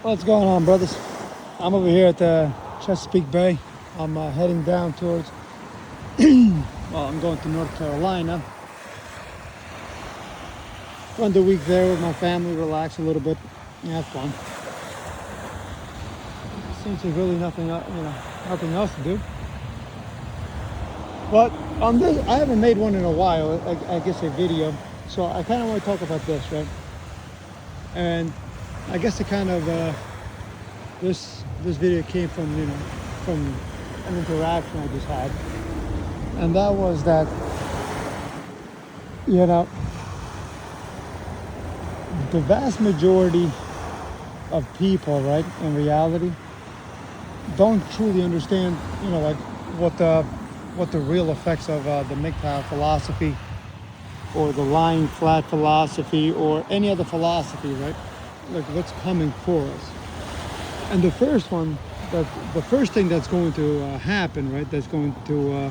What's going on, brothers? I'm over here at the Chesapeake Bay. I'm heading down towards, I'm going to North Carolina. Spend the week there with my family, relax a little bit, and have fun. Seems there's really nothing else to do. But on this, I haven't made one in a while, I guess a video. So I kind of want to talk about this, right? And I guess this video came from from an interaction I just had, and that was that the vast majority of people, right, in reality, don't truly understand like what the real effects of the MGTOW philosophy or the lying flat philosophy or any other philosophy, right, like what's coming for us. And the first thing that's going to happen, right, that's going to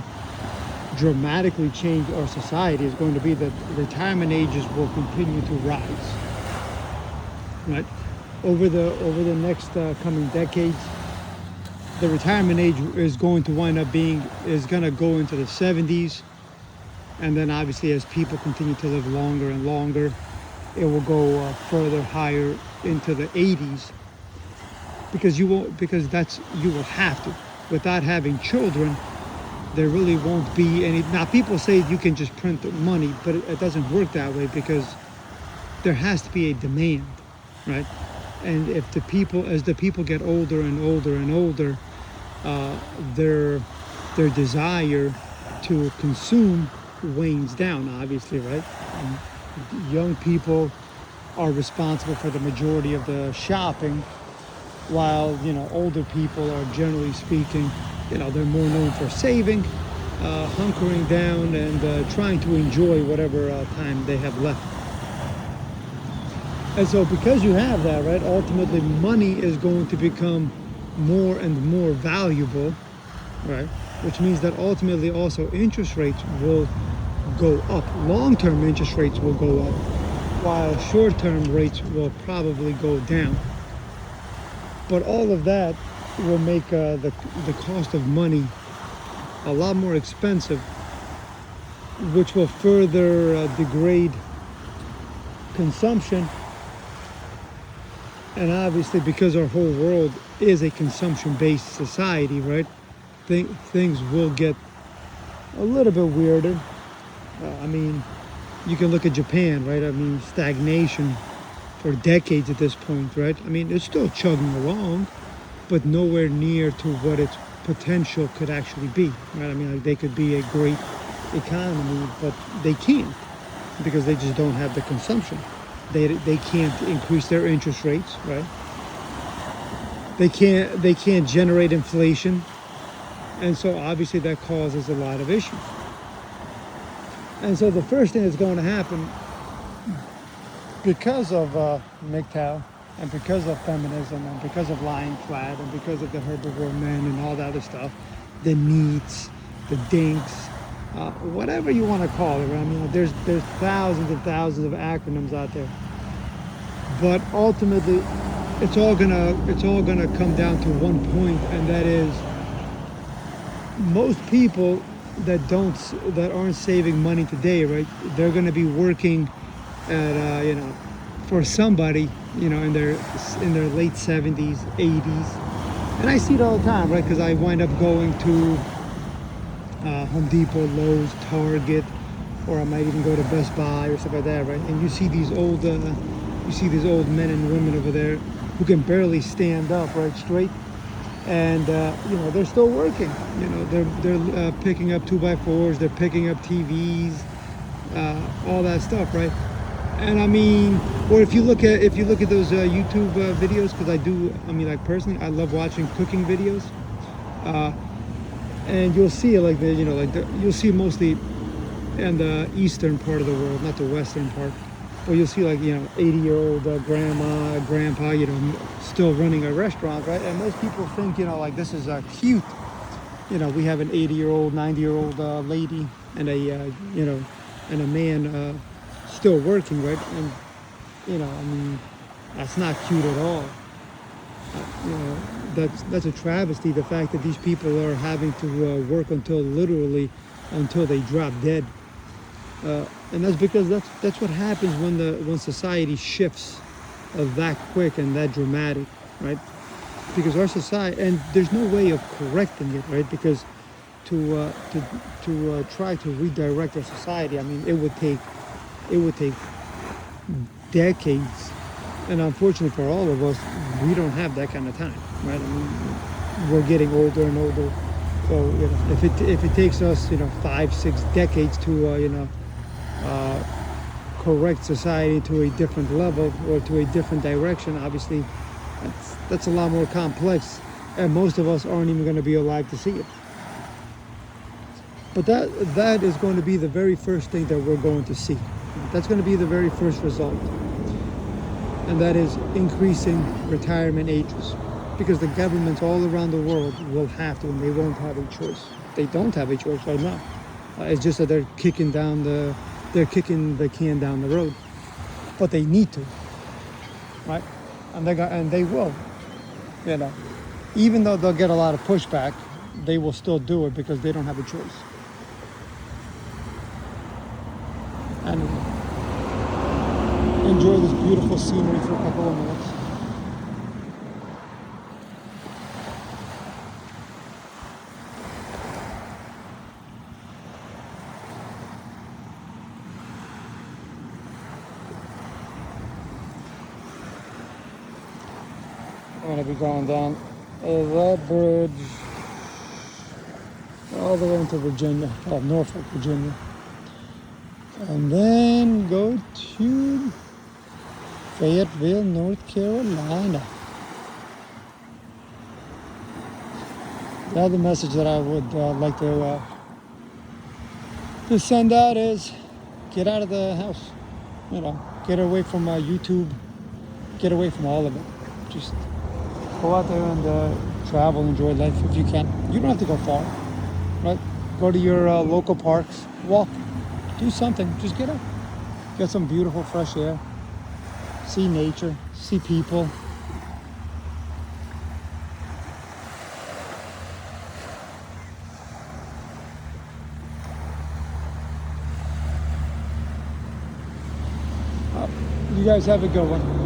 dramatically change our society is going to be that retirement ages will continue to rise, right? Over the next coming decades, the retirement age is going to go into the 70s, and then obviously as people continue to live longer and longer, it will go further higher into the 80s. Because you will have to. Without having children, there really won't be any. Now people say you can just print the money, but it doesn't work that way, because there has to be a demand, right? And if as the people get older and older and older, their desire to consume wanes down, obviously, right? And young people are responsible for the majority of the shopping, while older people are, generally speaking, they're more known for saving, hunkering down, and trying to enjoy whatever time they have left. And so because you have that, right, ultimately money is going to become more and more valuable, right? Which means that ultimately also interest rates will go up. Long-term interest rates will go up, while short-term rates will probably go down. But all of that will make the cost of money a lot more expensive, which will further degrade consumption. And obviously, because our whole world is a consumption-based society, right, things will get a little bit weirder. You can look at Japan, right? Stagnation for decades at this point, right? It's still chugging along, but nowhere near to what its potential could actually be, right? They could be a great economy, but they can't, because they just don't have the consumption. They can't increase their interest rates, right? They can't generate inflation, and so obviously that causes a lot of issues. And so the first thing that's going to happen, because of MGTOW, and because of feminism, and because of lying flat, and because of the herbivore men and all that other stuff, the NEETs, the DINKs, whatever you want to call it, right? There's thousands and thousands of acronyms out there, but ultimately, it's all gonna come down to one point, and that is most people that aren't saving money today, right? They're gonna be working at for somebody in their late 70s, 80s, and I see it all the time, right? Because I wind up going to Home Depot, Lowe's, Target, or I might even go to Best Buy or stuff like that, right? And you see these old men and women over there who can barely stand up right straight, and they're still working. They're picking up 2x4s, they're picking up TVs, all that stuff, right? And or if you look at those YouTube videos, because I do, personally, I love watching cooking videos, and you'll see you'll see mostly in the eastern part of the world, not the western part, where you'll see 80-year-old grandma, grandpa, still running a restaurant, right? And most people think this is cute. We have an 80-year-old, 90-year-old lady and a man still working, right? And that's not cute at all. That's a travesty. The fact that these people are having to work literally until they drop dead, and that's because that's what happens when society shifts that quick and that dramatic, right? Because our society, and there's no way of correcting it, right? Because to try to redirect our society, I mean, it would take decades. And unfortunately for all of us, we don't have that kind of time, right? I mean, we're getting older and older. So, if it takes us, 5, 6 decades to, correct society to a different level or to a different direction, obviously, that's a lot more complex. And most of us aren't even going to be alive to see it. But that is going to be the very first thing that we're going to see. That's going to be the very first result. And that is increasing retirement ages, because the governments all around the world will have to, and they won't have a choice. They don't have a choice right now. It's just that they're kicking the can down the road, but they need to, right? And they will, even though they'll get a lot of pushback, they will still do it because they don't have a choice. And enjoy this beautiful scenery for a couple of minutes. I'm going to be going down that bridge all the way into Virginia, Norfolk, Virginia. And then go to Fayetteville, North Carolina. The other message that I would like to send out is get out of the house. Get away from YouTube. Get away from all of it. Just go out there and travel, enjoy life if you can. You don't have to go far, right? Go to your local parks, walk, do something. Just get up, get some beautiful fresh air, see nature, see people. You guys have a good one.